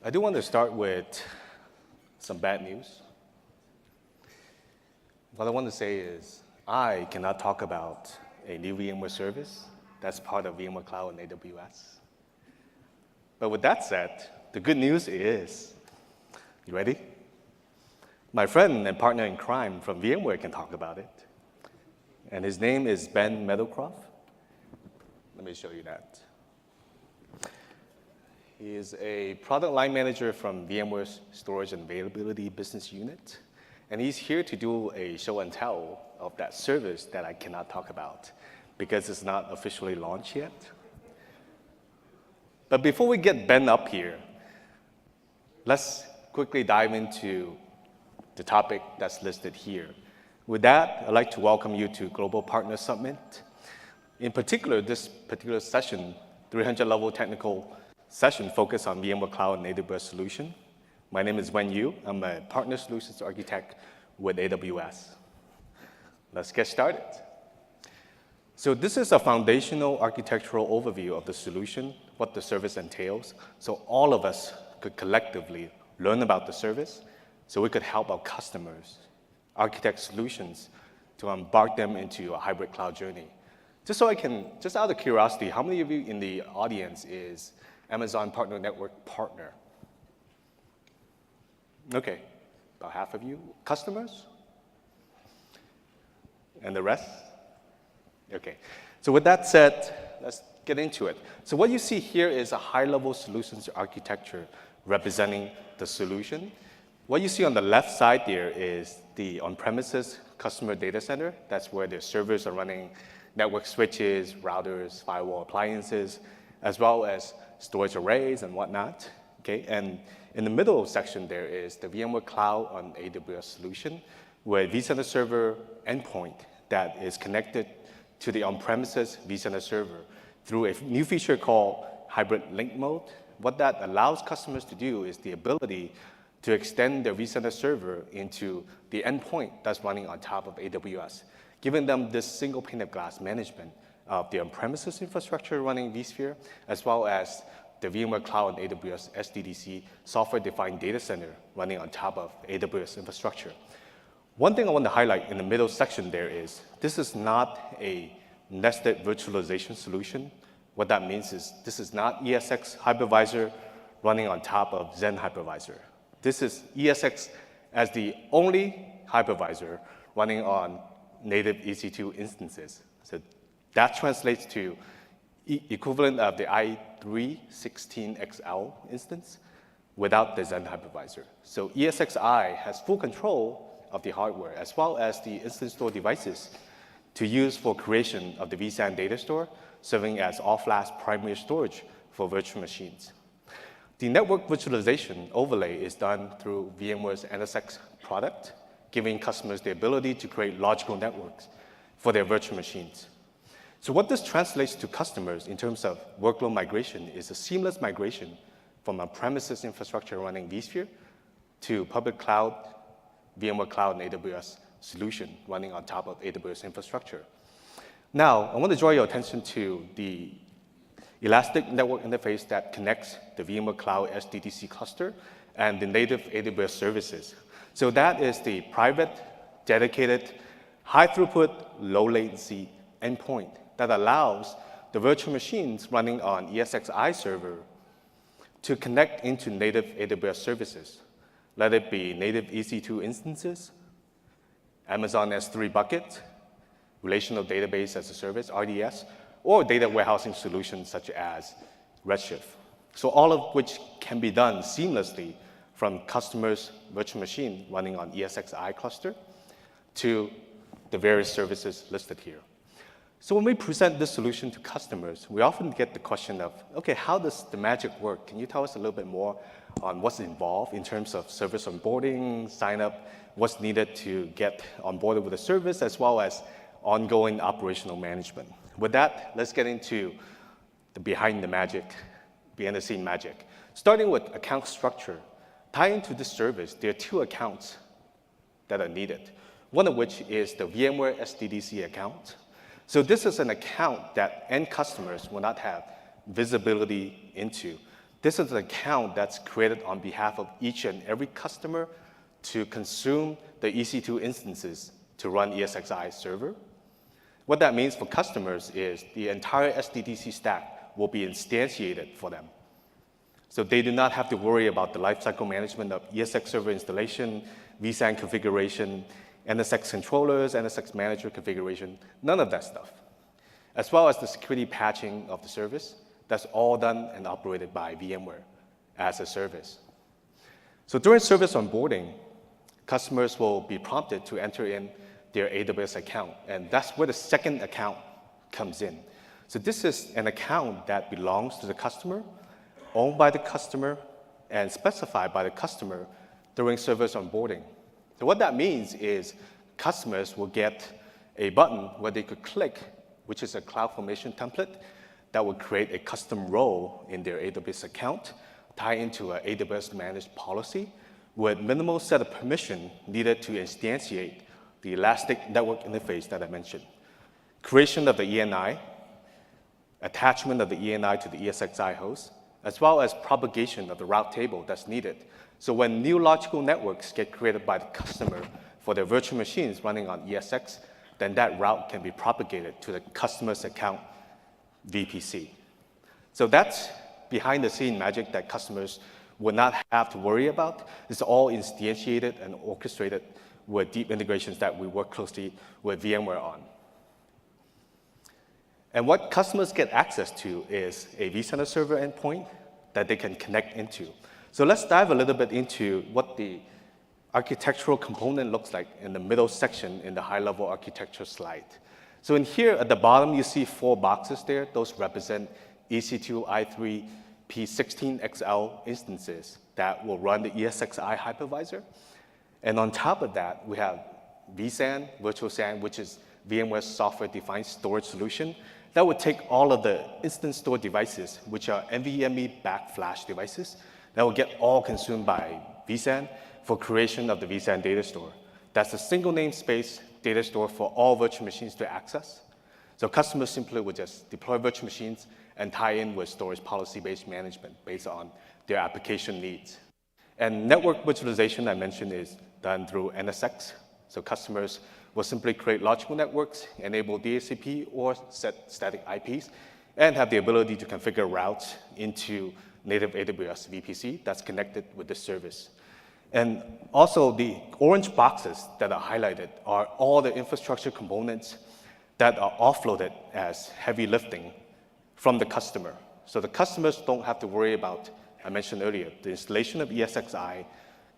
I do want to start with some bad news. What I want to say is I cannot talk about a new VMware service that's part of VMware Cloud and AWS. But with that said, the good news is, you ready? My friend and partner in crime from VMware can talk about it. And his name is Ben Meadowcroft. Let me show you that. He is a product line manager from VMware's Storage and Availability Business Unit. And he's here to do a show and tell of that service that I cannot talk about because it's not officially launched yet. But before we get Ben up here, let's quickly dive into the topic that's listed here. With that, I'd like to welcome you to Global Partner Summit. In particular, this particular session, 300-level technical session focused on VMware Cloud and AWS solution. My name is Wen Yu. I'm a Partner Solutions Architect with AWS. Let's get started. So this is a foundational architectural overview of the solution, what the service entails, so all of us could collectively learn about the service, so we could help our customers architect solutions to embark them into a hybrid cloud journey. Just out of curiosity, how many of you in the audience is Amazon Partner Network partner? Okay, about half of you. Customers? And the rest? Okay, so with that said, let's get into it. So what you see here is a high-level solutions architecture representing the solution. What you see on the left side there is the on-premises customer data center. That's where the servers are running network switches, routers, firewall appliances, as well as storage arrays and whatnot. Okay? And in the middle section there is the VMware Cloud on AWS solution, where vCenter server endpoint that is connected to the on-premises vCenter server through a new feature called hybrid link mode. What that allows customers to do is the ability to extend their vCenter server into the endpoint that's running on top of AWS, giving them this single pane of glass management of the on-premises infrastructure running vSphere, as well as the VMware Cloud and AWS SDDC Software-Defined Data Center running on top of AWS infrastructure. One thing I want to highlight in the middle section there is this is not a nested virtualization solution. What that means is this is not ESX hypervisor running on top of Xen hypervisor. This is ESX as the only hypervisor running on native EC2 instances. So that translates to equivalent of the i3-16XL instance without the Xen hypervisor. So ESXi has full control of the hardware as well as the instance store devices to use for creation of the vSAN data store, serving as all-flash primary storage for virtual machines. The network virtualization overlay is done through VMware's NSX product, giving customers the ability to create logical networks for their virtual machines. So what this translates to customers in terms of workload migration is a seamless migration from a premises infrastructure running vSphere to public cloud, VMware Cloud and AWS solution running on top of AWS infrastructure. Now, I want to draw your attention to the elastic network interface that connects the VMware Cloud SDDC cluster and the native AWS services. So that is the private, dedicated, high throughput, low latency endpoint that allows the virtual machines running on ESXi server to connect into native AWS services, let it be native EC2 instances, Amazon S3 bucket, relational database as a service, RDS, or data warehousing solutions such as Redshift. So all of which can be done seamlessly from customers' virtual machine running on ESXi cluster to the various services listed here. So when we present this solution to customers, we often get the question of, okay, how does the magic work? Can you tell us a little bit more on what's involved in terms of service onboarding, sign up, what's needed to get onboarded with the service, as well as ongoing operational management? With that, let's get into the behind the scene magic. Starting with account structure, tying to this service, there are two accounts that are needed, one of which is the VMware SDDC account. So this is an account that end customers will not have visibility into. This is an account that's created on behalf of each and every customer to consume the EC2 instances to run ESXi server. What that means for customers is the entire SDDC stack will be instantiated for them. So they do not have to worry about the lifecycle management of ESX server installation, vSAN configuration, NSX controllers, NSX manager configuration, none of that stuff. As well as the security patching of the service, that's all done and operated by VMware as a service. So during service onboarding, customers will be prompted to enter in their AWS account, and that's where the second account comes in. So this is an account that belongs to the customer, owned by the customer, and specified by the customer during service onboarding. So what that means is customers will get a button where they could click, which is a CloudFormation template that will create a custom role in their AWS account, tie into an AWS managed policy with minimal set of permission needed to instantiate the elastic network interface that I mentioned. Creation of the ENI, attachment of the ENI to the ESXi host, as well as propagation of the route table that's needed. So when new logical networks get created by the customer for their virtual machines running on ESX, then that route can be propagated to the customer's account VPC. So that's behind the scene magic that customers would not have to worry about. It's all instantiated and orchestrated with deep integrations that we work closely with VMware on. And what customers get access to is a vCenter server endpoint that they can connect into. So let's dive a little bit into what the architectural component looks like in the middle section in the high-level architecture slide. So in here at the bottom, you see 4 boxes there. Those represent EC2 i3 P16XL instances that will run the ESXi hypervisor. And on top of that, we have vSAN, Virtual SAN, which is VMware Software-Defined Storage Solution. That would take all of the instant store devices, which are NVMe back flash devices, that will get all consumed by vSAN for creation of the vSAN data store. That's a single namespace data store for all virtual machines to access. So customers simply would just deploy virtual machines and tie in with storage policy-based management based on their application needs. And network virtualization I mentioned is done through NSX. So customers will simply create logical networks, enable DHCP or set static IPs, and have the ability to configure routes into native AWS VPC that's connected with the service. And also the orange boxes that are highlighted are all the infrastructure components that are offloaded as heavy lifting from the customer. So the customers don't have to worry about, I mentioned earlier, the installation of ESXi,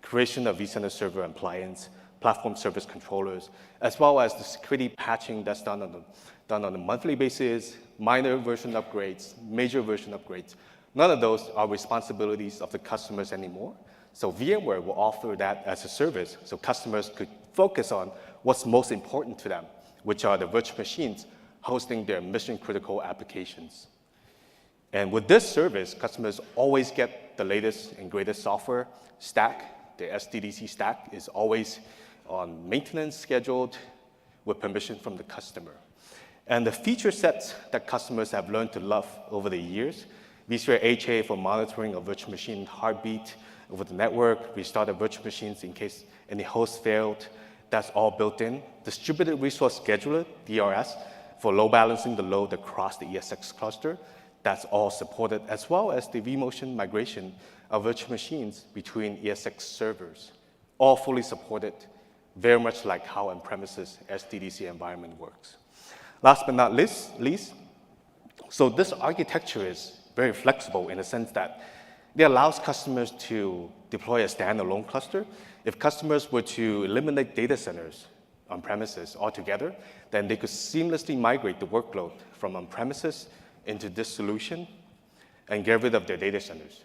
creation of vCenter server appliance, platform service controllers, as well as the security patching that's done on a monthly basis, minor version upgrades, major version upgrades. None of those are responsibilities of the customers anymore. So VMware will offer that as a service so customers could focus on what's most important to them, which are the virtual machines hosting their mission-critical applications. And with this service, customers always get the latest and greatest software stack. The SDDC stack is always on maintenance scheduled with permission from the customer. And the feature sets that customers have learned to love over the years, vSphere HA for monitoring of virtual machine heartbeat over the network, restart the virtual machines in case any host failed, that's all built in. Distributed Resource Scheduler, DRS, for load balancing the load across the ESX cluster, that's all supported, as well as the vMotion migration of virtual machines between ESX servers, all fully supported, very much like how on-premises SDDC environment works. Last but not least, so this architecture is very flexible in the sense that it allows customers to deploy a standalone cluster. If customers were to eliminate data centers on premises altogether, then they could seamlessly migrate the workload from on-premises into this solution and get rid of their data centers.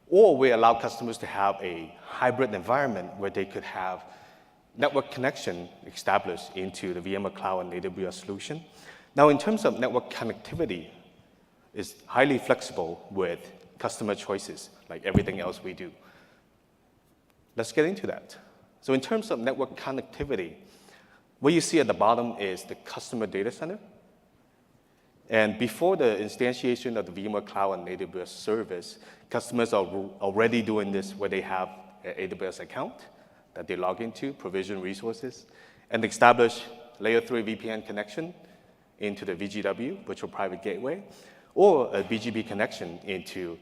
Or we allow customers to have a hybrid environment where they could have network connection established into the VMware Cloud and AWS solution. Now, in terms of network connectivity, it's highly flexible with customer choices, like everything else we do. Let's get into that. So in terms of network connectivity, what you see at the bottom is the customer data center. And before the instantiation of the VMware Cloud and AWS service, customers are already doing this where they have an AWS account that they log into, provision resources, and establish layer 3 VPN connection into the VGW, Virtual Private Gateway, or a BGP connection into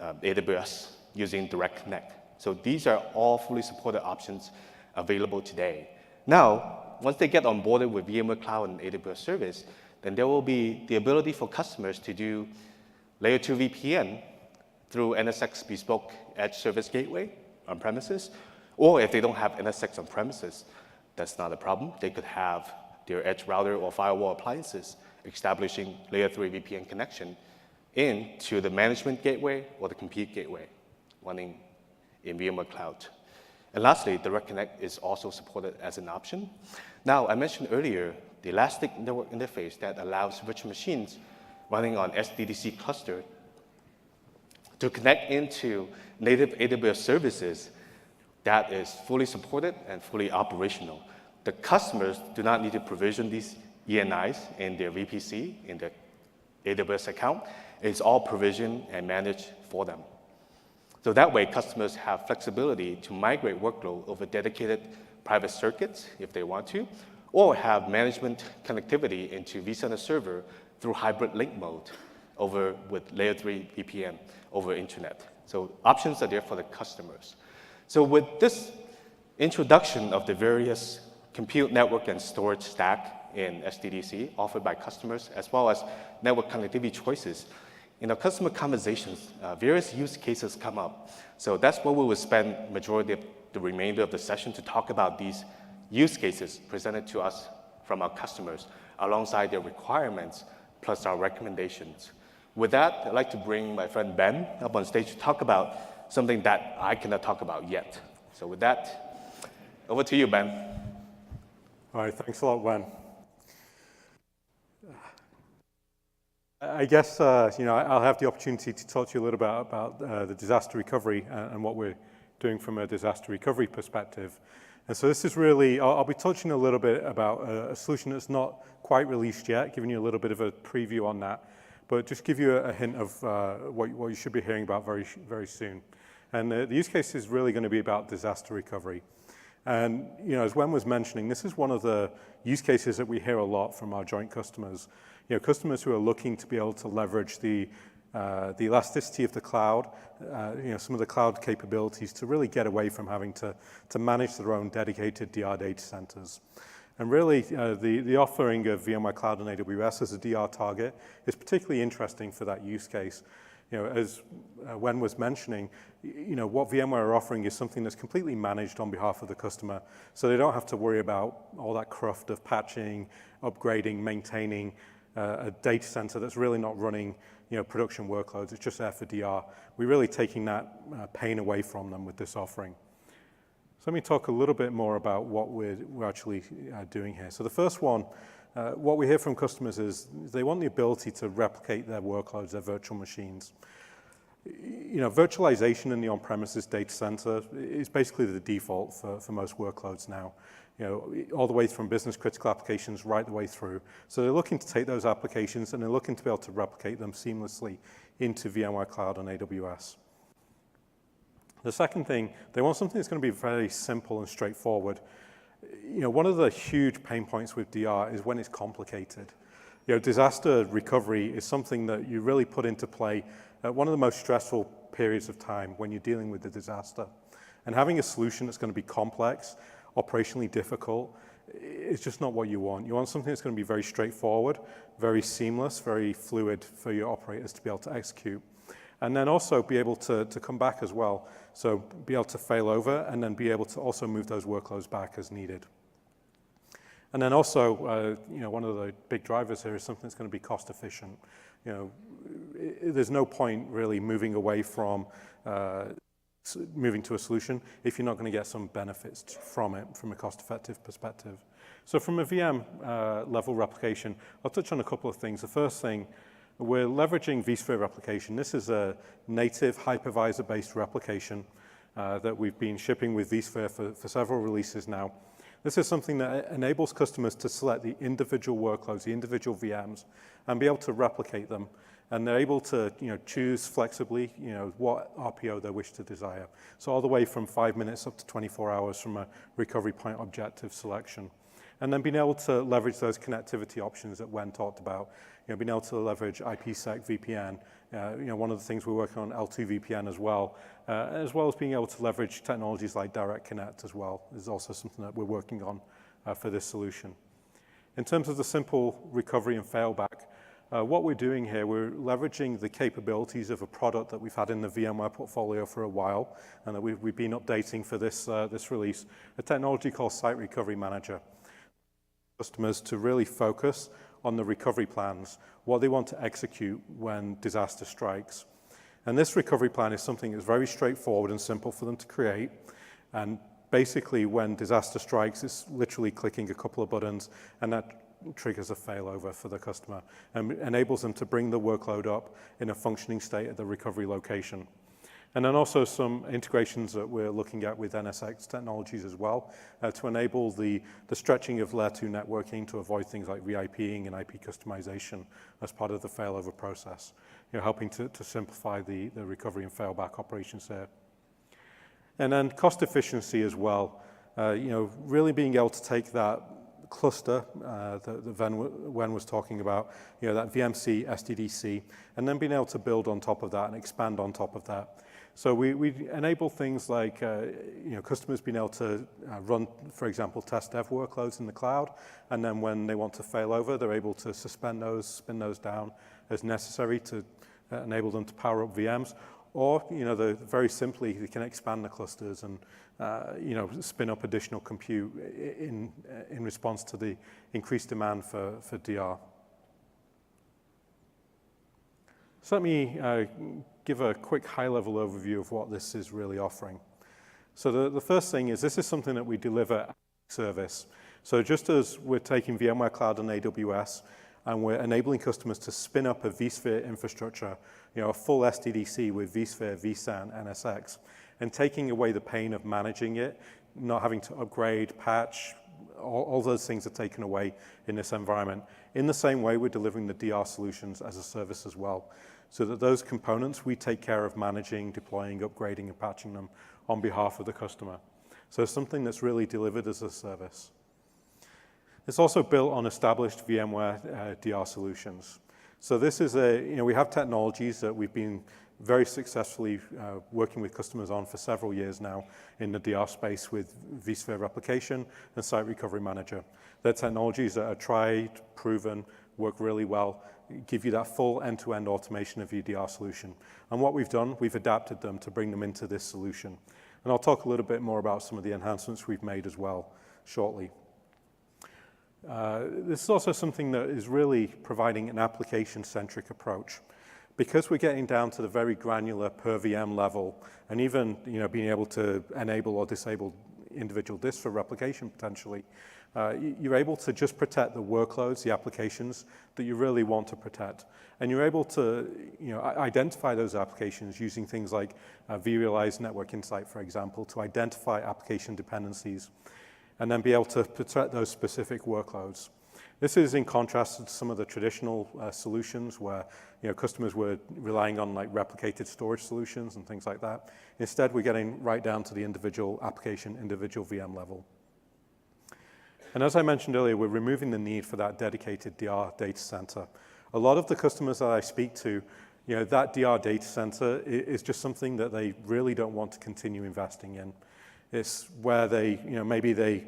AWS using Direct Connect. So these are all fully supported options available today. Now, once they get onboarded with VMware Cloud and AWS service, then there will be the ability for customers to do layer 2 VPN through NSX bespoke edge service gateway on premises, or if they don't have NSX on premises, that's not a problem. They could have their edge router or firewall appliances establishing layer 3 VPN connection into the management gateway or the compute gateway running in VMware Cloud. And lastly, Direct Connect is also supported as an option. Now, I mentioned earlier the elastic network interface that allows virtual machines running on SDDC cluster to connect into native AWS services that is fully supported and fully operational. The customers do not need to provision these ENIs in their VPC, in their AWS account. It's all provisioned and managed for them. So that way, customers have flexibility to migrate workload over dedicated private circuits if they want to, or have management connectivity into vCenter server through hybrid link mode over with layer 3 VPN over internet. So options are there for the customers. So with this introduction of the various compute, network, and storage stack in SDDC offered by customers, as well as network connectivity choices, in our customer conversations, various use cases come up. So that's where we will spend majority of the remainder of the session to talk about these use cases presented to us from our customers alongside their requirements plus our recommendations. With that, I'd like to bring my friend Ben up on stage to talk about something that I cannot talk about yet. So with that, over to you, Ben. All right, thanks a lot, Wen. I guess I'll have the opportunity to talk to you a little bit about the disaster recovery and what we're doing from a disaster recovery perspective. And so this is really, I'll be touching a little bit about a solution that's not quite released yet, giving you a little bit of a preview on that, but just give you a hint of what you should be hearing about very, very soon. And the use case is really going to be about disaster recovery. And as Wen was mentioning, this is one of the use cases that we hear a lot from our joint customers. Customers who are looking to be able to leverage the elasticity of the cloud, some of the cloud capabilities to really get away from having to manage their own dedicated DR data centers. And really, the offering of VMware Cloud and AWS as a DR target is particularly interesting for that use case. As Wen was mentioning, what VMware are offering is something that's completely managed on behalf of the customer, so they don't have to worry about all that cruft of patching, upgrading, maintaining a data center that's really not running production workloads. It's just there for DR. We're really taking that pain away from them with this offering. So let me talk a little bit more about what we're actually doing here. So the first one, what we hear from customers is they want the ability to replicate their workloads, their virtual machines. Virtualization in the on-premises data center is basically the default for most workloads now. All the way from business critical applications right the way through. So they're looking to take those applications and they're looking to be able to replicate them seamlessly into VMware Cloud and AWS. The second thing, they want something that's going to be very simple and straightforward. One of the huge pain points with DR is when it's complicated. Disaster recovery is something that you really put into play at one of the most stressful periods of time when you're dealing with the disaster. And having a solution that's going to be complex, operationally difficult, is just not what you want. You want something that's going to be very straightforward, very seamless, very fluid for your operators to be able to execute. And then also be able to come back as well. So be able to fail over and then be able to also move those workloads back as needed. And then also, one of the big drivers here is something that's going to be cost efficient. There's no point really moving away from moving to a solution if you're not going to get some benefits from it from a cost-effective perspective. So from a VM level replication, I'll touch on a couple of things. The first thing, we're leveraging vSphere replication. This is a native hypervisor-based replication that we've been shipping with vSphere for several releases now. This is something that enables customers to select the individual workloads, the individual VMs, and be able to replicate them. And they're able to choose flexibly what RPO they wish to desire. So all the way from 5 minutes up to 24 hours from a recovery point objective selection. And then being able to leverage those connectivity options that Wen talked about, being able to leverage IPsec VPN. One of the things we're working on L2 VPN as well as being able to leverage technologies like Direct Connect as well is also something that we're working on for this solution. In terms of the simple recovery and failback, what we're doing here, we're leveraging the capabilities of a product that we've had in the VMware portfolio for a while, and that we've been updating for this release, a technology called Site Recovery Manager. Customers to really focus on the recovery plans, what they want to execute when disaster strikes. And this recovery plan is something that's very straightforward and simple for them to create. And basically, when disaster strikes, it's literally clicking a couple of buttons, and that triggers a failover for the customer and enables them to bring the workload up in a functioning state at the recovery location. And then also some integrations that we're looking at with NSX technologies as well to enable the stretching of layer 2 networking to avoid things like VIPing and IP customization as part of the failover process, helping to simplify the recovery and failback operations there. And then cost efficiency as well, really being able to take that cluster that Wen was talking about, that VMC, SDDC, and then being able to build on top of that and expand on top of that. So we enable things like customers being able to run, for example, test dev workloads in the cloud, and then when they want to fail over, they're able to suspend those, spin those down as necessary to enable them to power up VMs. Or, very simply, they can expand the clusters and, spin up additional compute in response to the increased demand for DR. So let me give a quick high-level overview of what this is really offering. So the first thing is this is something that we deliver as a service. So just as we're taking VMware Cloud and AWS, and we're enabling customers to spin up a vSphere infrastructure, a full SDDC with vSphere, vSAN, NSX, and taking away the pain of managing it, not having to upgrade, patch, all those things are taken away in this environment. In the same way, we're delivering the DR solutions as a service as well, so that those components, we take care of managing, deploying, upgrading, and patching them on behalf of the customer. So it's something that's really delivered as a service. It's also built on established VMware DR solutions. So this is we have technologies that we've been very successfully working with customers on for several years now in the DR space with vSphere Replication and Site Recovery Manager. They're technologies that are tried, proven, work really well, give you that full end-to-end automation of your DR solution. And what we've done, we've adapted them to bring them into this solution. And I'll talk a little bit more about some of the enhancements we've made as well shortly. This is also something that is really providing an application-centric approach. Because we're getting down to the very granular per VM level, and even being able to enable or disable individual disks for replication potentially, you're able to just protect the workloads, the applications that you really want to protect. And you're able to identify those applications using things like vRealize Network Insight, for example, to identify application dependencies, and then be able to protect those specific workloads. This is in contrast to some of the traditional solutions where customers were relying on like replicated storage solutions and things like that. Instead, we're getting right down to the individual application, individual VM level. And as I mentioned earlier, we're removing the need for that dedicated DR data center. A lot of the customers that I speak to, that DR data center is just something that they really don't want to continue investing in. It's where they, maybe they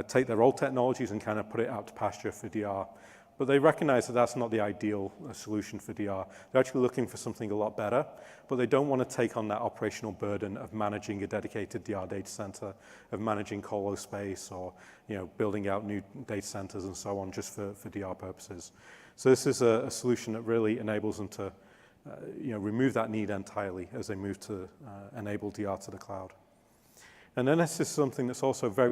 take their old technologies and kind of put it out to pasture for DR. But they recognize that that's not the ideal solution for DR. They're actually looking for something a lot better, but they don't want to take on that operational burden of managing a dedicated DR data center, of managing colo space, or building out new data centers and so on just for DR purposes. So this is a solution that really enables them to remove that need entirely as they move to enable DR to the cloud. And then this is something that's also very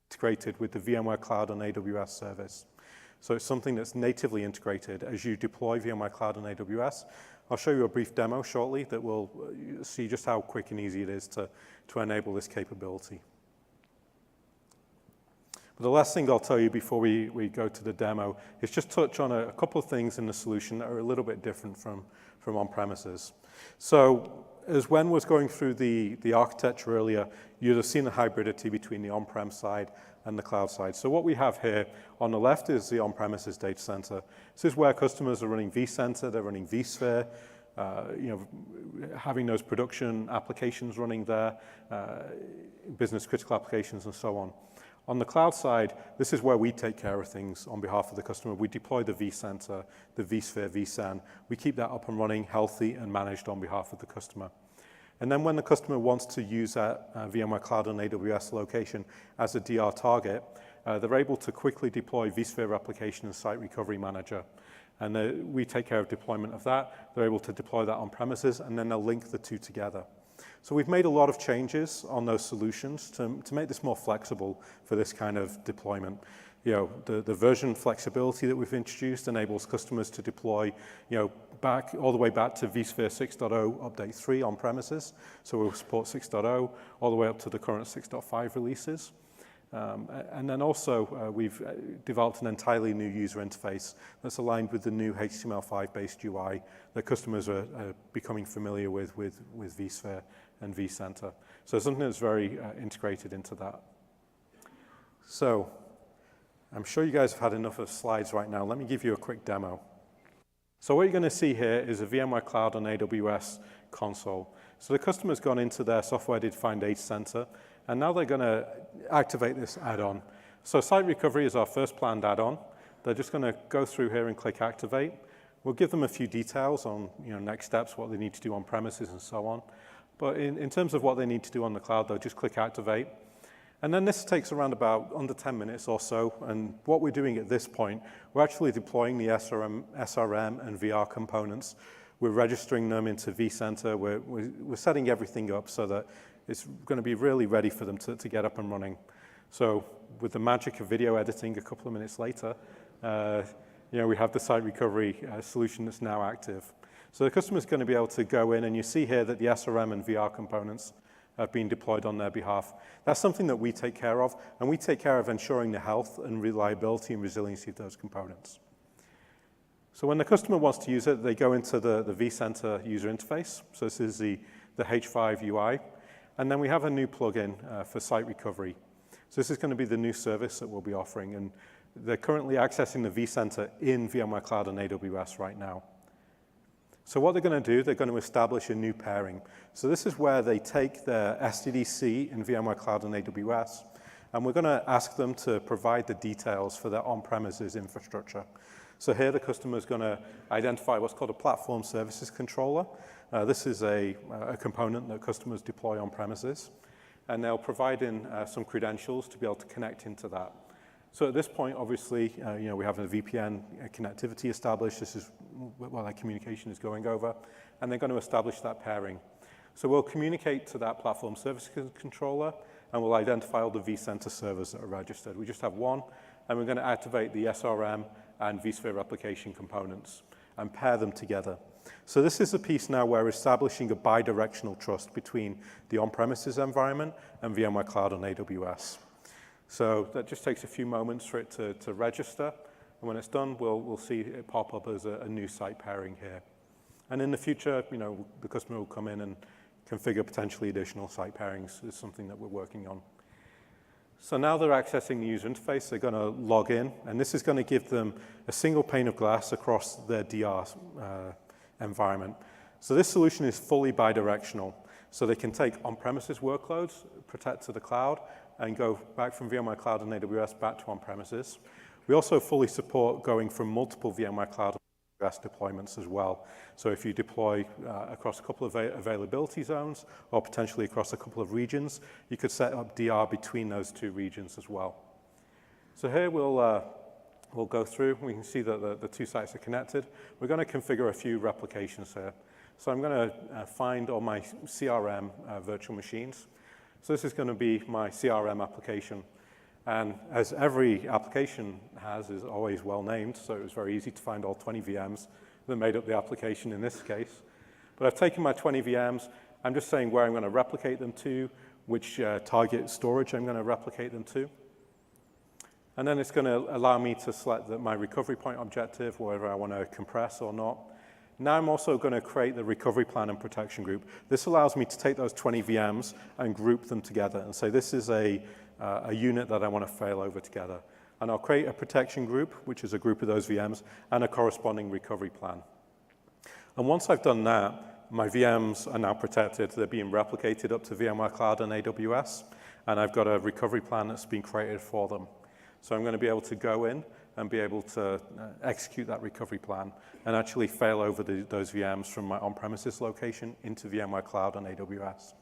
integrated with the VMware Cloud and AWS service. So it's something that's natively integrated as you deploy VMware Cloud and AWS. I'll show you a brief demo shortly that will see just how quick and easy it is to enable this capability. The last thing I'll tell you before we go to the demo is just touch on a couple of things in the solution that are a little bit different from on-premises. So as Wen was going through the architecture earlier, you'd have seen the hybridity between the on-prem side and the cloud side. So what we have here on the left is the on-premises data center. This is where customers are running vCenter, they're running vSphere, having those production applications running there, business critical applications and so on. On the cloud side, this is where we take care of things on behalf of the customer. We deploy the vCenter, the vSphere, vSAN. We keep that up and running, healthy, and managed on behalf of the customer. And then when the customer wants to use that VMware Cloud on AWS location as a DR target, they're able to quickly deploy vSphere Application and Site Recovery Manager. And we take care of deployment of that. They're able to deploy that on premises, and then they'll link the two together. So we've made a lot of changes on those solutions to make this more flexible for this kind of deployment. The version flexibility that we've introduced enables customers to deploy, all the way back to vSphere 6.0 Update 3 on premises. So we'll support 6.0 all the way up to the current 6.5 releases. And then also we've developed an entirely new user interface that's aligned with the new HTML5 based UI that customers are becoming familiar with vSphere and vCenter. So something that's very integrated into that. So I'm sure you guys have had enough of slides right now. Let me give you a quick demo. So what you're going to see here is a VMware Cloud on AWS console. So the customer's gone into their software-defined data center, and now they're going to activate this add-on. So Site Recovery is our first planned add-on. They're just going to go through here and click Activate. We'll give them a few details on next steps, what they need to do on premises and so on. But in terms of what they need to do on the cloud, they'll just click Activate. And then this takes around about under 10 minutes or so. And what we're doing at this point, we're actually deploying the SRM and VR components. We're registering them into vCenter. We're setting everything up so that it's going to be really ready for them to get up and running. So with the magic of video editing a couple of minutes later, we have the Site Recovery solution that's now active. So the customer's going to be able to go in, and you see here that the SRM and VR components have been deployed on their behalf. That's something that we take care of, and we take care of ensuring the health and reliability and resiliency of those components. So when the customer wants to use it, they go into the vCenter user interface. So this is the H5 UI. And then we have a new plugin for Site Recovery. So this is going to be the new service that we'll be offering. And they're currently accessing the vCenter in VMware Cloud on AWS right now. So what they're going to do, they're going to establish a new pairing. So this is where they take their SDDC in VMware Cloud on AWS, and we're going to ask them to provide the details for their on-premises infrastructure. So here the customer is going to identify what's called a platform services controller. This is a component that customers deploy on premises, and they'll provide in some credentials to be able to connect into that. So at this point, obviously, we have a VPN connectivity established. This is what that communication is going over, and they're going to establish that pairing. So we'll communicate to that platform service controller, and we'll identify all the vCenter servers that are registered. We just have one, and we're going to activate the SRM and vSphere replication components and pair them together. So this is a piece now where we're establishing a bidirectional trust between the on-premises environment and VMware Cloud on AWS. So that just takes a few moments for it to register. And when it's done, we'll see it pop up as a new site pairing here. And in the future, the customer will come in and configure potentially additional site pairings. It's something that we're working on. So now they're accessing the user interface. They're going to log in. And this is going to give them a single pane of glass across their DR environment. So this solution is fully bidirectional. So they can take on-premises workloads, protect to the cloud, and go back from VMware Cloud and AWS back to on-premises. We also fully support going from multiple VMware Cloud and AWS deployments as well. So if you deploy across a couple of availability zones or potentially across a couple of regions, you could set up DR between those two regions as well. So here we'll go through. We can see that the two sites are connected. We're going to configure a few replications here. So I'm going to find all my CRM virtual machines. So this is going to be my CRM application. And as every application is always well named, so it was very easy to find all 20 VMs that made up the application in this case. But I've taken my 20 VMs. I'm just saying where I'm going to replicate them to, which target storage I'm going to replicate them to. And then it's going to allow me to select my recovery point objective, whether I want to compress or not. Now I'm also going to create the recovery plan and protection group. This allows me to take those 20 VMs and group them together and say this is a unit that I want to fail over together. And I'll create a protection group, which is a group of those VMs, and a corresponding recovery plan. And once I've done that, my VMs are now protected. They're being replicated up to VMware Cloud and AWS, and I've got a recovery plan that's been created for them. So I'm going to be able to go in and be able to execute that recovery plan and actually fail over those VMs from my on-premises location into VMware Cloud and AWS.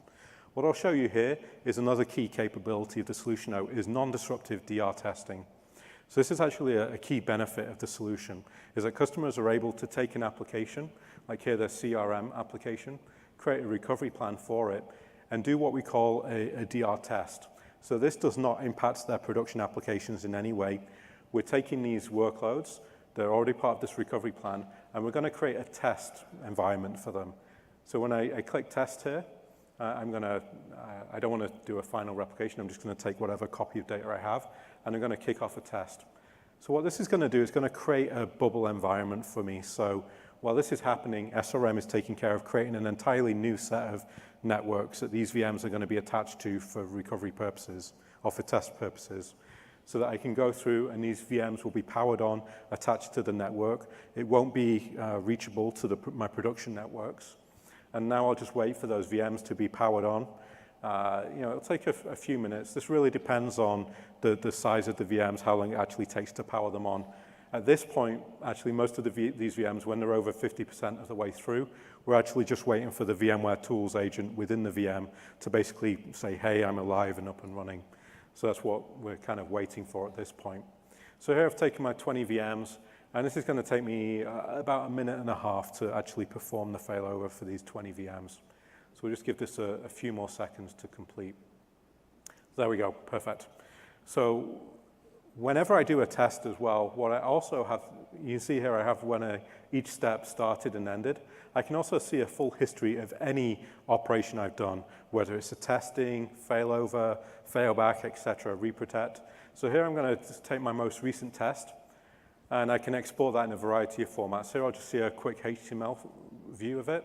What I'll show you here is another key capability of the solution now is non-disruptive DR testing. So this is actually a key benefit of the solution, is that customers are able to take an application, like here, their CRM application, create a recovery plan for it, and do what we call a DR test. So this does not impact their production applications in any way. We're taking these workloads, they're already part of this recovery plan, and we're going to create a test environment for them. So when I click test here, I don't want to do a final replication, I'm just going to take whatever copy of data I have, and I'm going to kick off a test. So what this is going to do is going to create a bubble environment for me. So while this is happening, SRM is taking care of creating an entirely new set of networks that these VMs are going to be attached to for recovery purposes or for test purposes, so that I can go through and these VMs will be powered on, attached to the network. It won't be reachable to my production networks. And now I'll just wait for those VMs to be powered on. It'll take a few minutes. This really depends on the size of the VMs, how long it actually takes to power them on. At this point, actually, most of these VMs, when they're over 50% of the way through, we're actually just waiting for the VMware Tools agent within the VM to basically say, hey, I'm alive and up and running. So that's what we're kind of waiting for at this point. So here I've taken my 20 VMs, and this is going to take me about a minute and a half to actually perform the failover for these 20 VMs. So we'll just give this a few more seconds to complete. There we go, perfect. So whenever I do a test as well, what I also have, you can see here I have when each step started and ended. I can also see a full history of any operation I've done, whether it's a testing, failover, failback, etc., reprotect. So here I'm going to just take my most recent test, and I can export that in a variety of formats. Here I'll just see a quick HTML view of it.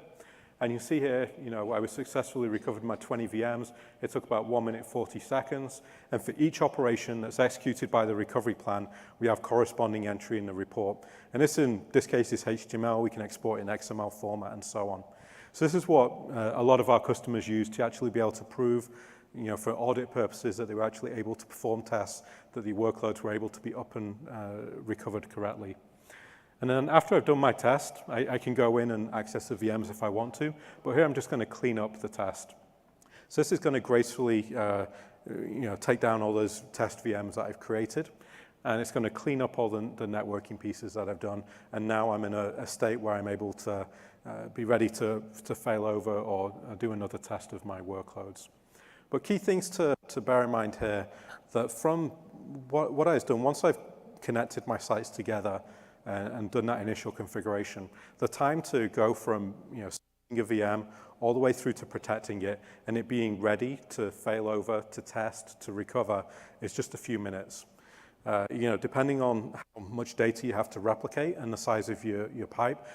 And you see here, I was successfully recovered my 20 VMs. It took about 1 minute, 40 seconds. And for each operation that's executed by the recovery plan, we have corresponding entry in the report. And this, in this case, is HTML. We can export in XML format and so on. So this is what a lot of our customers use to actually be able to prove, for audit purposes, that they were actually able to perform tests, that the workloads were able to be up and recovered correctly. And then after I've done my test, I can go in and access the VMs if I want to, but here I'm just going to clean up the test. So this is going to gracefully take down all those test VMs that I've created, and it's going to clean up all the networking pieces that I've done, and now I'm in a state where I'm able to be ready to fail over or do another test of my workloads. But key things to bear in mind here, that from what I've done, once I've connected my sites together, and done that initial configuration, the time to go from setting a VM all the way through to protecting it and it being ready to fail over, to test, to recover is just a few minutes. Depending on how much data you have to replicate and the size of your pipe,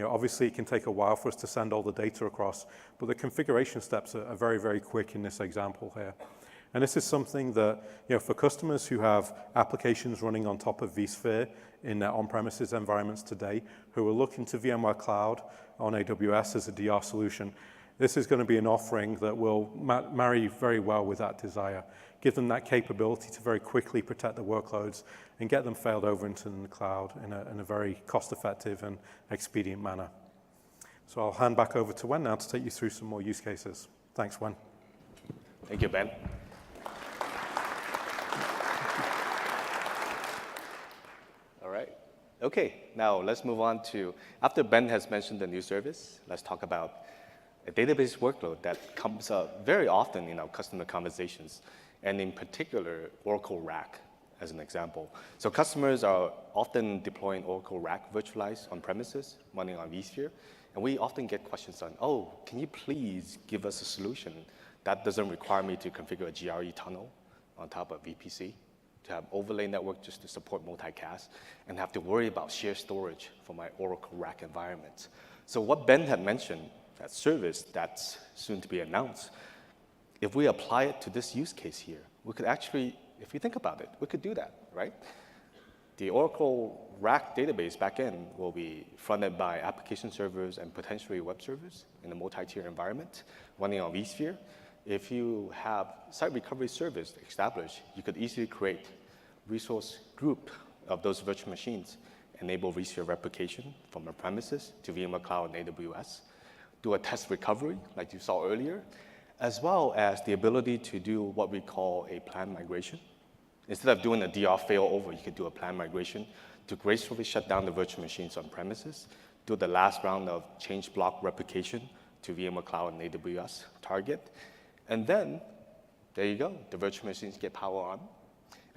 obviously it can take a while for us to send all the data across, but the configuration steps are very, very quick in this example here. And this is something that, for customers who have applications running on top of vSphere in their on-premises environments today, who are looking to VMware Cloud on AWS as a DR solution, this is going to be an offering that will marry very well with that desire, give them that capability to very quickly protect the workloads and get them failed over into the cloud in a very cost-effective and expedient manner. So I'll hand back over to Wen now to take you through some more use cases. Thanks, Wen. Thank you, Ben. All right. Okay, now let's move on to, after Ben has mentioned the new service, let's talk about a database workload that comes up very often in our customer conversations, and in particular, Oracle RAC as an example. So customers are often deploying Oracle RAC virtualized on premises, running on vSphere, and we often get questions on, oh, can you please give us a solution that doesn't require me to configure a GRE tunnel on top of VPC to have overlay network just to support multicast, and have to worry about shared storage for my Oracle rack environment. So what Ben had mentioned, that service that's soon to be announced, if we apply it to this use case here, we could actually, if you think about it, we could do that, right? The Oracle rack database backend will be fronted by application servers and potentially web servers in a multi-tier environment running on vSphere. If you have site recovery service established, you could easily create resource group of those virtual machines, enable vSphere replication from on-premises to VMware Cloud and AWS, do a test recovery like you saw earlier, as well as the ability to do what we call a planned migration. Instead of doing a DR failover, you could do a planned migration to gracefully shut down the virtual machines on premises, do the last round of change block replication to VMware Cloud and AWS target, and then there you go. The virtual machines get power on.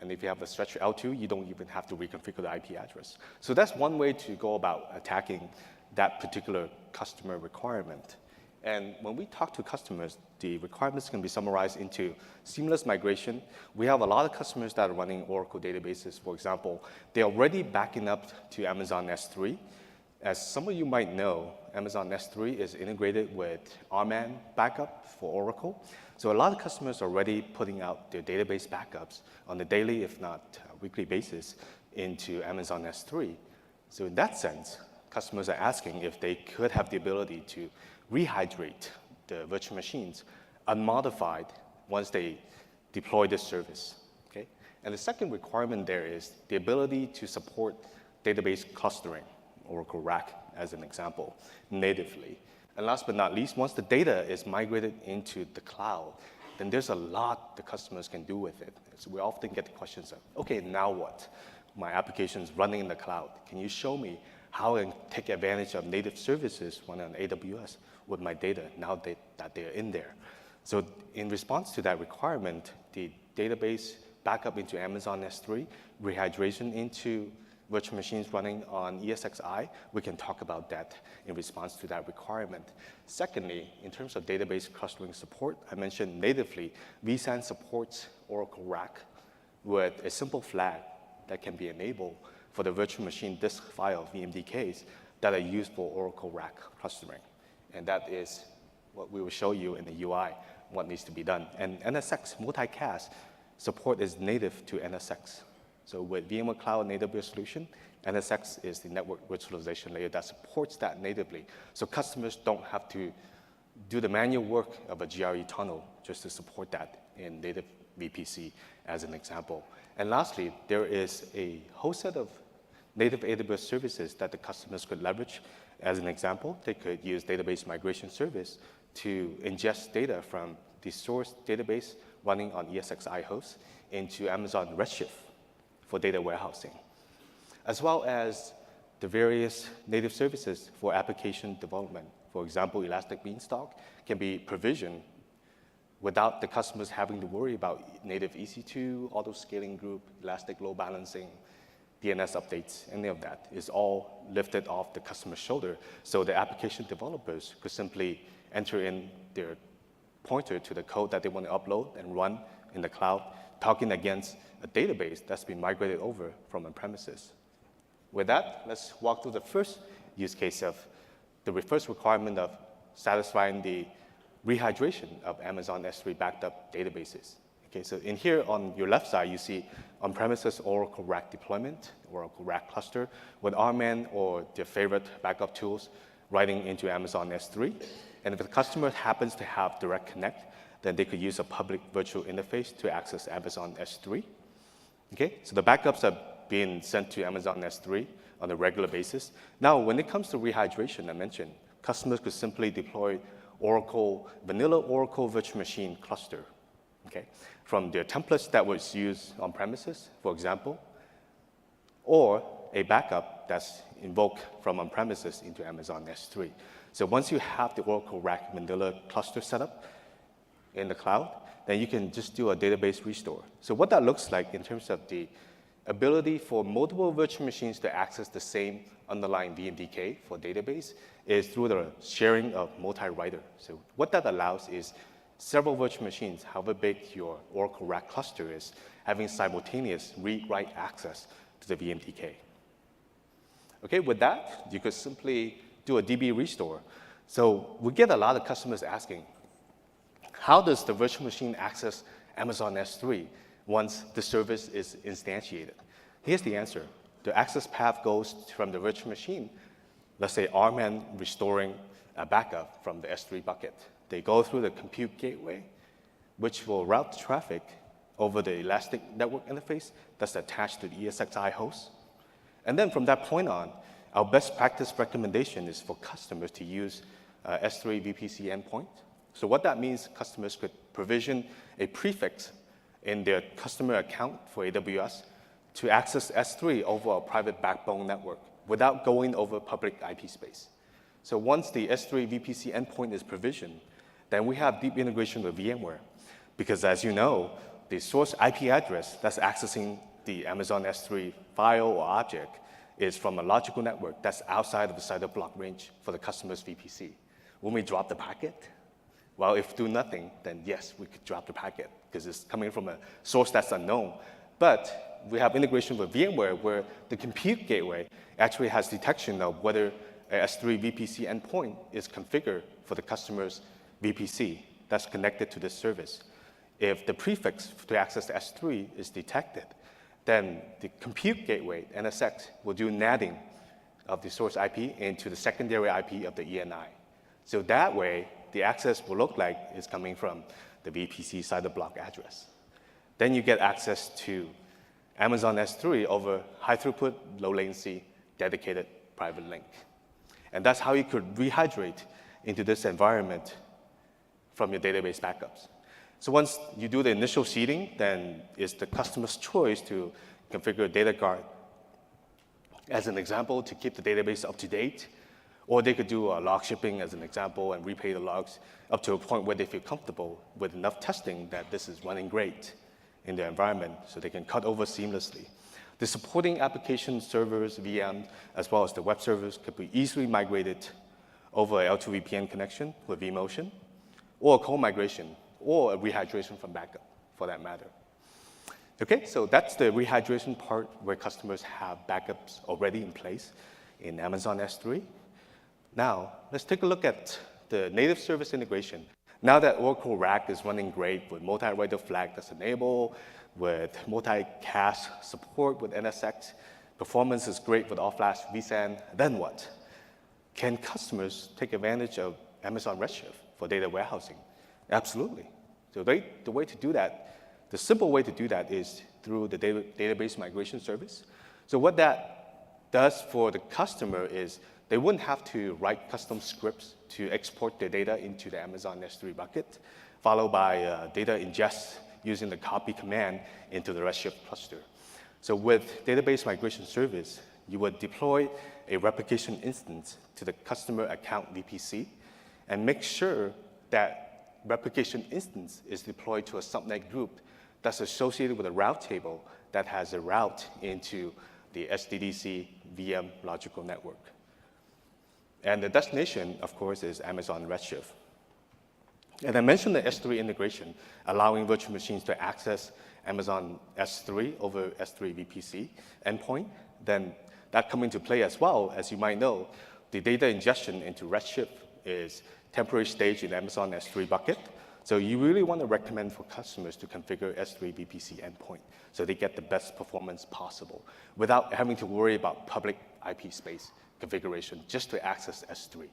And if you have a stretch L2, you don't even have to reconfigure the IP address. So that's one way to go about attacking that particular customer requirement. And when we talk to customers, the requirements can be summarized into seamless migration. We have a lot of customers that are running Oracle databases. For example, they're already backing up to Amazon S3. As some of you might know, Amazon S3 is integrated with RMAN backup for Oracle. So a lot of customers are already putting out their database backups on a daily, if not weekly basis into Amazon S3. So in that sense, customers are asking if they could have the ability to rehydrate the virtual machines unmodified once they deploy this service. Okay? And the second requirement there is the ability to support database clustering, Oracle RAC as an example, natively. And last but not least, once the data is migrated into the cloud, then there's a lot the customers can do with it. So we often get the questions of, okay, now what? My application is running in the cloud. Can you show me how I can take advantage of native services running on AWS with my data now that they're in there? So in response to that requirement, the database backup into Amazon S3, rehydration into virtual machines running on ESXi, we can talk about that in response to that requirement. Secondly, in terms of database clustering support, I mentioned natively, vSAN supports Oracle RAC with a simple flag that can be enabled for the virtual machine disk file, VMDKs, that are used for Oracle RAC clustering. And that is what we will show you in the UI, what needs to be done. And NSX multicast support is native to NSX. So with VMware Cloud and AWS solution, NSX is the network virtualization layer that supports that natively. So customers don't have to do the manual work of a GRE tunnel just to support that in native VPC as an example. And lastly, there is a whole set of native AWS services that the customers could leverage. As an example, they could use database migration service to ingest data from the source database running on ESXi hosts into Amazon Redshift for data warehousing, as well as the various native services for application development. For example, Elastic Beanstalk can be provisioned without the customers having to worry about native EC2, auto-scaling group, Elastic load balancing, DNS updates, any of that is all lifted off the customer's shoulder. So the application developers could simply enter in their pointer to the code that they want to upload and run in the cloud, talking against a database that's been migrated over from on-premises. With that, let's walk through the first use case of the first requirement of satisfying the rehydration of Amazon S3 backed up databases. Okay, so in here on your left side, you see on-premises Oracle RAC deployment, Oracle RAC cluster with RMAN or their favorite backup tools writing into Amazon S3. And if the customer happens to have direct connect, then they could use a public virtual interface to access Amazon S3. Okay, so the backups are being sent to Amazon S3 on a regular basis. Now, when it comes to rehydration, I mentioned, customers could simply deploy vanilla Oracle virtual machine cluster, okay, from their templates that was used on premises, for example, or a backup that's invoked from on premises into Amazon S3. So once you have the Oracle RAC vanilla cluster set up in the cloud, then you can just do a database restore. So what that looks like in terms of the ability for multiple virtual machines to access the same underlying VMDK for database is through the sharing of multi-writer. So what that allows is several virtual machines, however big your Oracle RAC cluster is, having simultaneous read-write access to the VMDK. Okay, with that, you could simply do a DB restore. So we get a lot of customers asking, how does the virtual machine access Amazon S3 once the service is instantiated? Here's the answer. The access path goes from the virtual machine, let's say RMAN restoring a backup from the S3 bucket. They go through the compute gateway, which will route the traffic over the elastic network interface that's attached to the ESXi host. And then from that point on, our best practice recommendation is for customers to use S3 VPC endpoint. So what that means, customers could provision a prefix in their customer account for AWS to access S3 over a private backbone network without going over public IP space. So once the S3 VPC endpoint is provisioned, then we have deep integration with VMware. Because as you know, the source IP address that's accessing the Amazon S3 file or object is from a logical network that's outside of the CIDR block range for the customer's VPC. When we drop the packet, well, if do nothing, then yes, we could drop the packet because it's coming from a source that's unknown. But we have integration with VMware where the compute gateway actually has detection of whether a S3 VPC endpoint is configured for the customer's VPC that's connected to this service. If the prefix to access the S3 is detected, then the compute gateway, NSX, will do NATing of the source IP into the secondary IP of the ENI. So that way, the access will look like it's coming from the VPC CIDR block address. Then you get access to Amazon S3 over high throughput, low latency, dedicated private link. And that's how you could rehydrate into this environment from your database backups. So once you do the initial seeding, then it's the customer's choice to configure a data guard as an example to keep the database up to date, or they could do a log shipping as an example and replay the logs up to a point where they feel comfortable with enough testing that this is running great in their environment so they can cut over seamlessly. The supporting application servers, VM, as well as the web servers could be easily migrated over a L2 VPN connection with vMotion, or a cold migration, or a rehydration from backup, for that matter. Okay, so that's the rehydration part where customers have backups already in place in Amazon S3. Now, let's take a look at the native service integration. Now that Oracle RAC is running great with multi-writer flag that's enabled, with multi-cache support with NSX, performance is great with all-flash vSAN, then what? Can customers take advantage of Amazon Redshift for data warehousing? Absolutely. So the way to do that, the simple way to do that is through the database migration service. So what that does for the customer is they wouldn't have to write custom scripts to export their data into the Amazon S3 bucket, followed by data ingest using the copy command into the Redshift cluster. So with database migration service, you would deploy a replication instance to the customer account VPC and make sure that replication instance is deployed to a subnet group that's associated with a route table that has a route into the SDDC VM logical network. And the destination, of course, is Amazon Redshift. And I mentioned the S3 integration, allowing virtual machines to access Amazon S3 over S3 VPC endpoint. Then that come into play as well. As you might know, the data ingestion into Redshift is temporary stage in Amazon S3 bucket. So you really want to recommend for customers to configure S3 VPC endpoint so they get the best performance possible without having to worry about public IP space configuration just to access S3.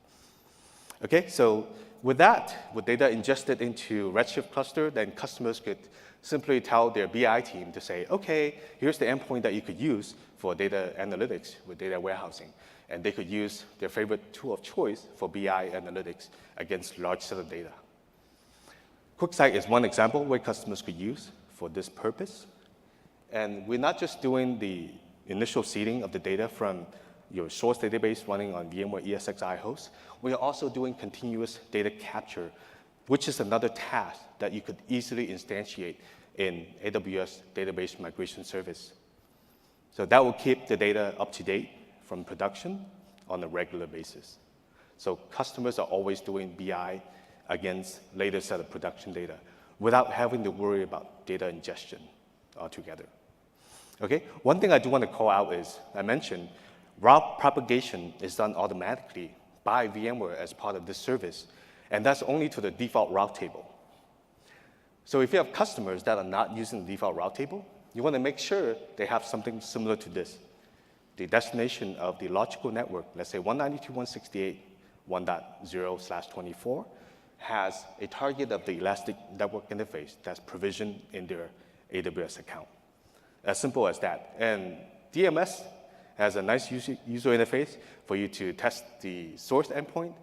Okay, so with that, with data ingested into Redshift cluster, then customers could simply tell their BI team to say, okay, here's the endpoint that you could use for data analytics with data warehousing. And they could use their favorite tool of choice for BI analytics against large set of data. QuickSight is one example where customers could use for this purpose. And we're not just doing the initial seeding of the data from your source database running on VMware ESXi host. We are also doing continuous data capture, which is another task that you could easily instantiate in AWS database migration service. So that will keep the data up to date from production on a regular basis. So customers are always doing BI against latest set of production data without having to worry about data ingestion altogether. Okay, one thing I do want to call out is, I mentioned, route propagation is done automatically by VMware as part of this service, and that's only to the default route table. So if you have customers that are not using the default route table, you want to make sure they have something similar to this. The destination of the logical network, let's say 192.168.1.0/24, has a target of the Elastic Network Interface that's provisioned in their AWS account. As simple as that. And DMS has a nice user interface for you to test the source endpoint,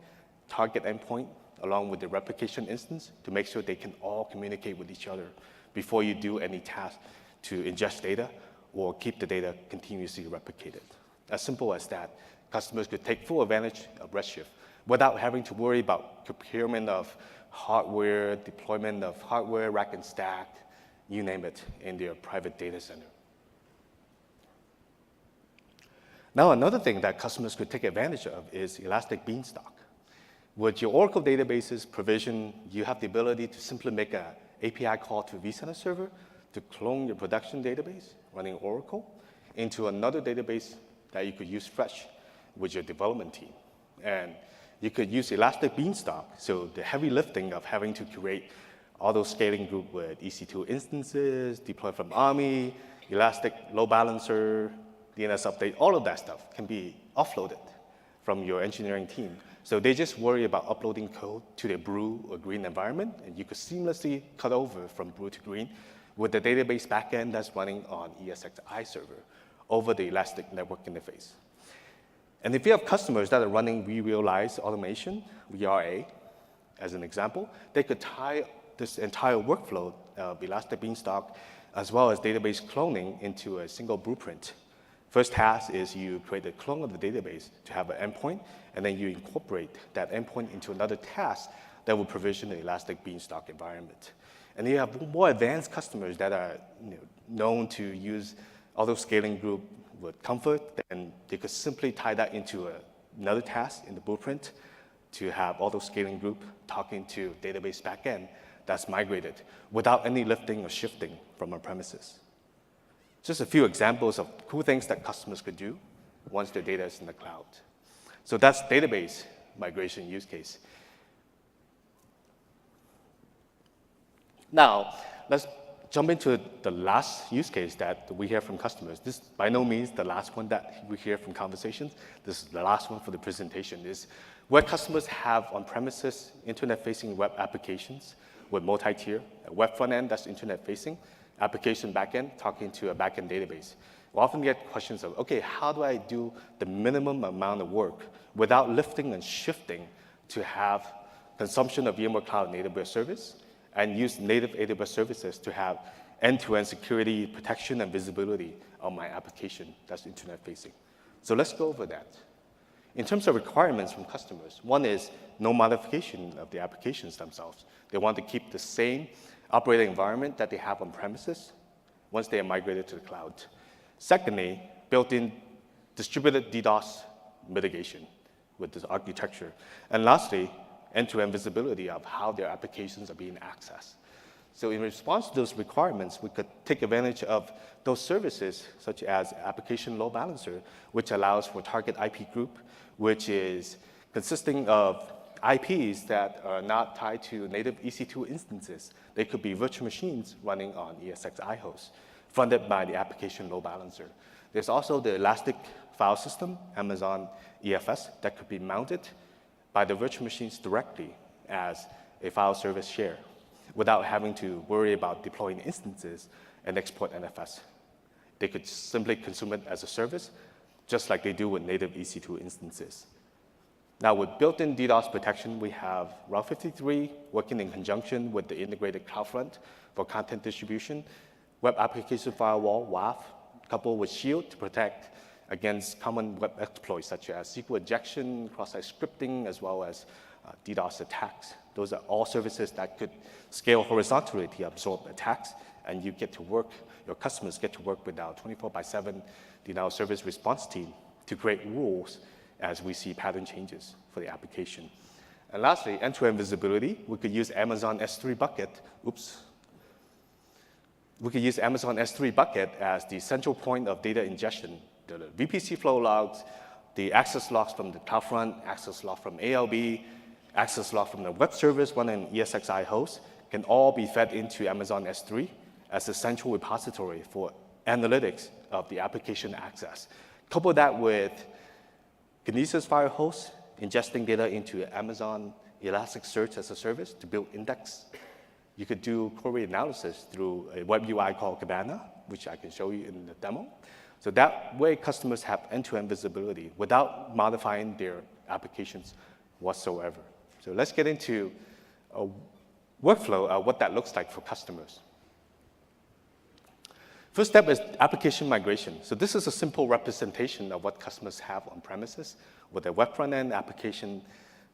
target endpoint, along with the replication instance to make sure they can all communicate with each other before you do any task to ingest data or keep the data continuously replicated. As simple as that. Customers could take full advantage of Redshift without having to worry about procurement of hardware, deployment of hardware, rack and stack, you name it, in their private data center. Now, another thing that customers could take advantage of is Elastic Beanstalk. With your Oracle databases provision, you have the ability to simply make an API call to vCenter server to clone your production database running Oracle into another database that you could use fresh with your development team. And you could use Elastic Beanstalk, so the heavy lifting of having to create auto-scaling group with EC2 instances, deploy from Army, Elastic load balancer, DNS update, all of that stuff can be offloaded from your engineering team. So they just worry about uploading code to their Brew or Green environment, and you could seamlessly cut over from Brew to Green with the database backend that's running on ESXi server over the Elastic Network Interface. And if you have customers that are running vRealize automation, VRA, as an example, they could tie this entire workflow of Elastic Beanstalk as well as database cloning into a single blueprint. First task is you create a clone of the database to have an endpoint, and then you incorporate that endpoint into another task that will provision the Elastic Beanstalk environment. And you have more advanced customers that are known to use auto-scaling group with comfort, then they could simply tie that into another task in the blueprint to have auto-scaling group talking to database backend that's migrated without any lifting or shifting from our premises. Just a few examples of cool things that customers could do once their data is in the cloud. So that's database migration use case. Now, let's jump into the last use case that we hear from customers. This, by no means, the last one that we hear from conversations. This is the last one for the presentation, is where customers have on-premises internet-facing web applications with multi-tier, a web front end that's internet-facing, application backend talking to a backend database. We often get questions of, okay, how do I do the minimum amount of work without lifting and shifting to have consumption of VMware Cloud and AWS service and use native AWS services to have end-to-end security, protection, and visibility on my application that's internet-facing? So let's go over that. In terms of requirements from customers, one is no modification of the applications themselves. They want to keep the same operating environment that they have on premises once they are migrated to the cloud. Secondly, built-in distributed DDoS mitigation with this architecture. And lastly, end-to-end visibility of how their applications are being accessed. So in response to those requirements, we could take advantage of those services, such as application load balancer, which allows for target IP group, which is consisting of IPs that are not tied to native EC2 instances. They could be virtual machines running on ESXi hosts, funded by the application load balancer. There's also the Elastic File System, Amazon EFS, that could be mounted by the virtual machines directly as a file service share without having to worry about deploying instances and export NFS. They could simply consume it as a service, just like they do with native EC2 instances. Now, with built-in DDoS protection, we have Route 53 working in conjunction with the integrated CloudFront for content distribution, Web Application Firewall, WAF, coupled with Shield to protect against common web exploits such as SQL injection, cross-site scripting, as well as DDoS attacks. Those are all services that could scale horizontally to absorb attacks, and you get to work, your customers get to work with our 24/7 denial service response team to create rules as we see pattern changes for the application. And lastly, end-to-end visibility. We could use Amazon S3 bucket, we could use Amazon S3 bucket as the central point of data ingestion. The VPC flow logs, the access logs from the CloudFront, access log from ALB, access log from the web service running ESXi host can all be fed into Amazon S3 as a central repository for analytics of the application access. Couple that with Kinesis Firehose, ingesting data into Amazon Elasticsearch as a service to build index. You could do query analysis through a web UI called Cabana, which I can show you in the demo. So that way, customers have end-to-end visibility without modifying their applications whatsoever. So let's get into a workflow of what that looks like for customers. First step is application migration. So this is a simple representation of what customers have on premises with a web front-end application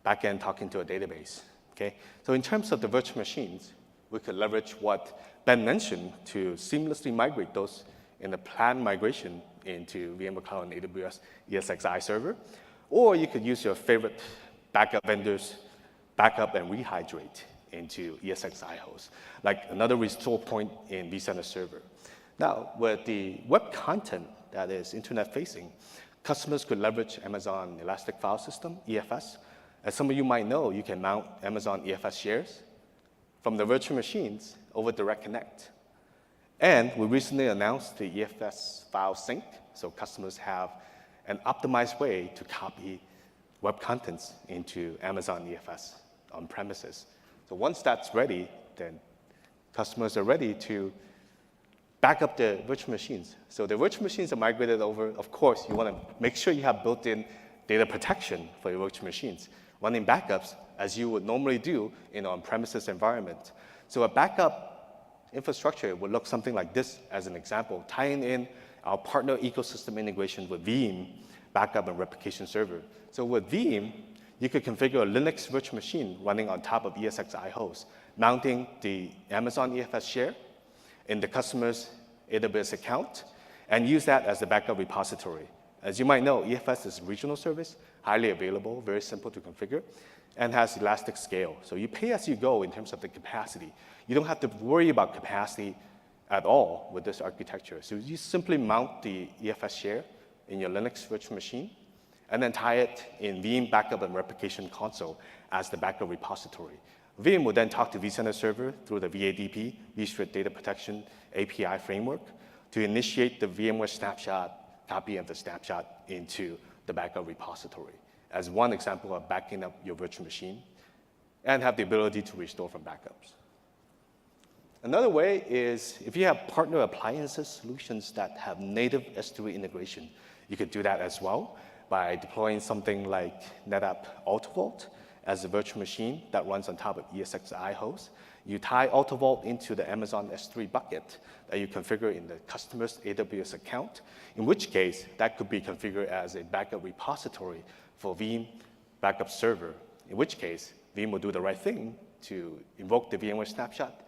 backend talking to a database. Okay? So in terms of the virtual machines, we could leverage what Ben mentioned to seamlessly migrate those in a planned migration into VMware Cloud and AWS ESXi server. Or you could use your favorite backup vendors, backup and rehydrate into ESXi host, like another restore point in vCenter server. Now, with the web content that is internet-facing, customers could leverage Amazon Elastic File System, EFS. As some of you might know, you can mount Amazon EFS shares from the virtual machines over Direct Connect. And we recently announced the EFS file sync, so customers have an optimized way to copy web contents into Amazon EFS on premises. So once that's ready, then customers are ready to back up the virtual machines. So the virtual machines are migrated over. Of course, you want to make sure you have built-in data protection for your virtual machines, running backups as you would normally do in an on-premises environment. So a backup infrastructure would look something like this as an example, tying in our partner ecosystem integration with Veeam, backup and replication server. So with Veeam, you could configure a Linux virtual machine running on top of ESXi host, mounting the Amazon EFS share in the customer's AWS account, and use that as the backup repository. As you might know, EFS is a regional service, highly available, very simple to configure, and has elastic scale. So you pay as you go in terms of the capacity. You don't have to worry about capacity at all with this architecture. So you simply mount the EFS share in your Linux virtual machine, and then tie it in Veeam backup and replication console as the backup repository. Veeam will then talk to vCenter server through the VADP, vSphere Data Protection API framework, to initiate the VMware snapshot, copy of the snapshot into the backup repository, as one example of backing up your virtual machine, and have the ability to restore from backups. Another way is if you have partner appliances solutions that have native S3 integration, you could do that as well by deploying something like NetApp AutoVault as a virtual machine that runs on top of ESXi host. You tie AutoVault into the Amazon S3 bucket that you configure in the customer's AWS account, in which case that could be configured as a backup repository for Veeam backup server, in which case Veeam will do the right thing to invoke the VMware snapshot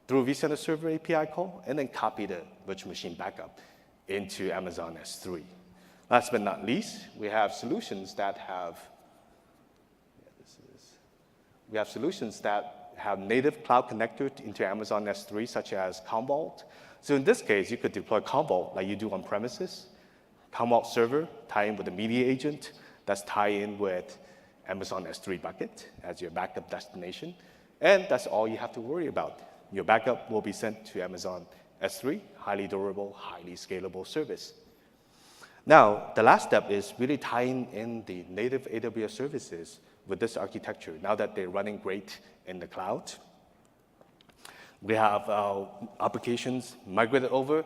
through vCenter server API call, and then copy the virtual machine backup into Amazon S3. Last but not least, we have solutions that have native cloud connector into Amazon S3, such as Commvault. So in this case, you could deploy Commvault like you do on premises. Commvault server tie in with the media agent that's tie in with Amazon S3 bucket as your backup destination. And that's all you have to worry about. Your backup will be sent to Amazon S3, highly durable, highly scalable service. Now, the last step is really tying in the native AWS services with this architecture, now that they're running great in the cloud. We have our applications migrated over,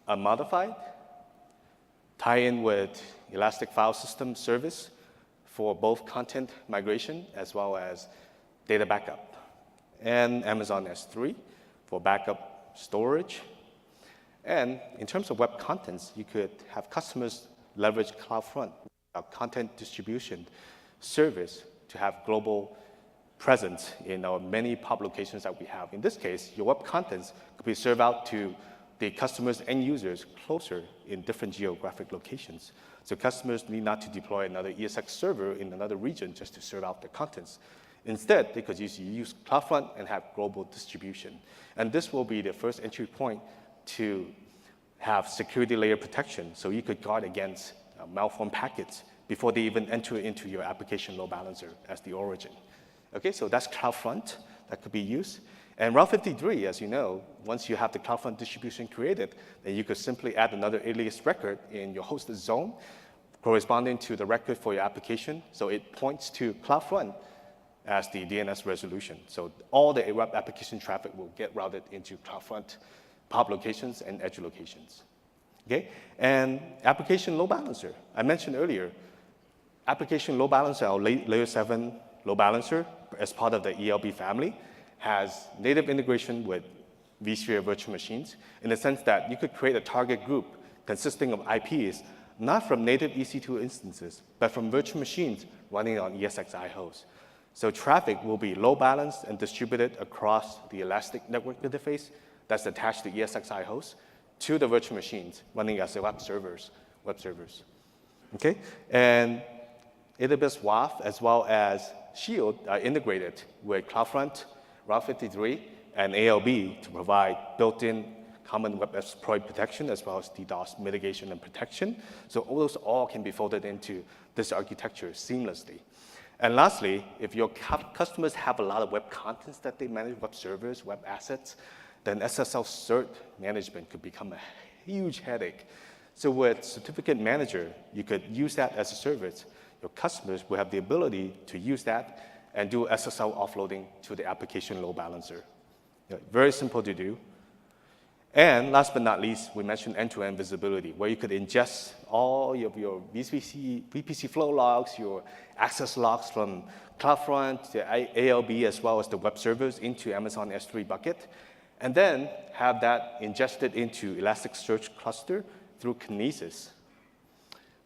unmodified, tie in with Elastic File System service for both content migration as well as data backup, and Amazon S3 for backup storage. And in terms of web contents, you could have customers leverage CloudFront, a content distribution service, to have global presence in our many pub locations that we have. In this case, your web contents could be served out to the customers and users closer in different geographic locations. So customers need not to deploy another ESX server in another region just to serve out their contents. Instead, they could use CloudFront and have global distribution. And this will be the first entry point to have security layer protection, so you could guard against malformed packets before they even enter into your application load balancer as the origin. Okay, so that's CloudFront that could be used. And Route 53, as you know, once you have the CloudFront distribution created, then you could simply add another alias record in your hosted zone corresponding to the record for your application. So it points to CloudFront as the DNS resolution. So all the web application traffic will get routed into CloudFront pub locations and edge locations. Okay? And application load balancer. I mentioned earlier, application load balancer, our layer 7 load balancer, as part of the ELB family, has native integration with vSphere virtual machines in the sense that you could create a target group consisting of IPs, not from native EC2 instances, but from virtual machines running on ESXi hosts. So traffic will be load balanced and distributed across the elastic network interface that's attached to ESXi hosts to the virtual machines running as web servers. Okay? And AWS WAF as well as Shield are integrated with CloudFront, Route 53, and ALB to provide built-in common web exploit protection as well as DDoS mitigation and protection. So all those can be folded into this architecture seamlessly. And lastly, if your customers have a lot of web contents that they manage, web servers, web assets, then SSL cert management could become a huge headache. So with Certificate Manager, you could use that as a service. Your customers will have the ability to use that and do SSL offloading to the application load balancer. Very simple to do. And last but not least, we mentioned end-to-end visibility, where you could ingest all of your VPC flow logs, your access logs from CloudFront, the ALB, as well as the web servers into Amazon S3 bucket, and then have that ingested into Elasticsearch cluster through Kinesis.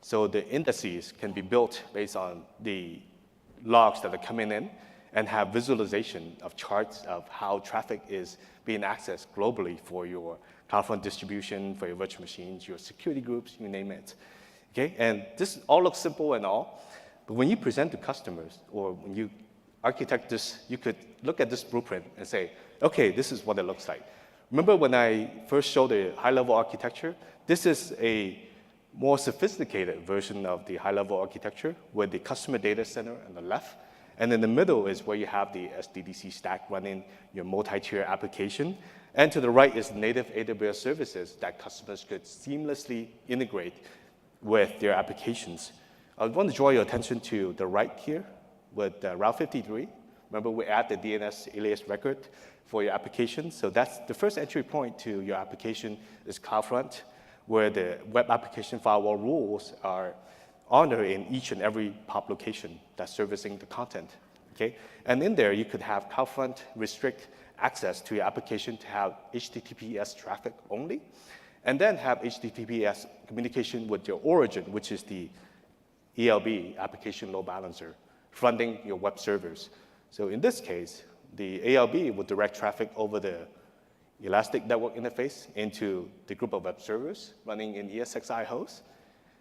So the indices can be built based on the logs that are coming in and have visualization of charts of how traffic is being accessed globally for your CloudFront distribution, for your virtual machines, your security groups, you name it. Okay? And this all looks simple and all, but when you present to customers or when you architect this, you could look at this blueprint and say, okay, this is what it looks like. Remember when I first showed the high-level architecture? This is a more sophisticated version of the high-level architecture with the customer data center on the left. And in the middle is where you have the SDDC stack running your multi-tier application. And to the right is native AWS services that customers could seamlessly integrate with their applications. I want to draw your attention to the right here with Route 53. Remember, we add the DNS alias record for your application. So that's the first entry point to your application is CloudFront, where the web application firewall rules are honored in each and every pop location that's servicing the content. Okay? And in there, you could have CloudFront restrict access to your application to have HTTPS traffic only, and then have HTTPS communication with your origin, which is the ELB, application load balancer, fronting your web servers. So in this case, the ALB would direct traffic over the Elastic Network Interface into the group of web servers running in ESXi hosts.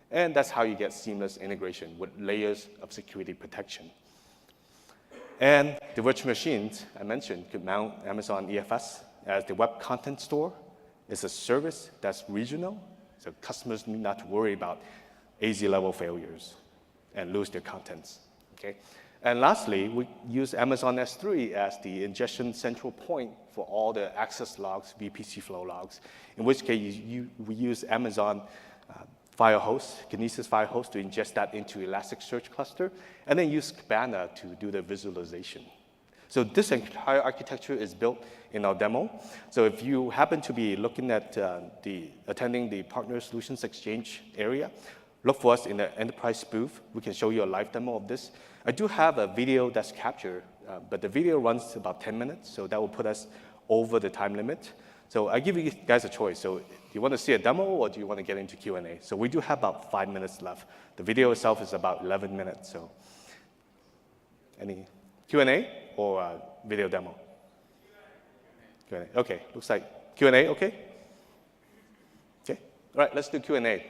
And that's how you get seamless integration with layers of security protection. And the virtual machines I mentioned could mount Amazon EFS as the web content store. It's a service that's regional, so customers need not to worry about AZ-level failures and lose their contents. Okay? And lastly, we use Amazon S3 as the ingestion central point for all the access logs, VPC flow logs, in which case we use Amazon file host, Kinesis file host, to ingest that into Elasticsearch cluster, and then use Kibana to do the visualization. So this entire architecture is built in our demo. So if you happen to be looking at attending the Partner Solutions Exchange area, look for us in the enterprise booth. We can show you a live demo of this. I do have a video that's captured, but the video runs about 10 minutes, so that will put us over the time limit. So I give you guys a choice. So do you want to see a demo or do you want to get into Q&A? So we do have about 5 minutes left. The video itself is about 11 minutes. So any Q&A or video demo? Q&A. Okay, looks like Q&A, okay? Okay, all right, let's do Q&A.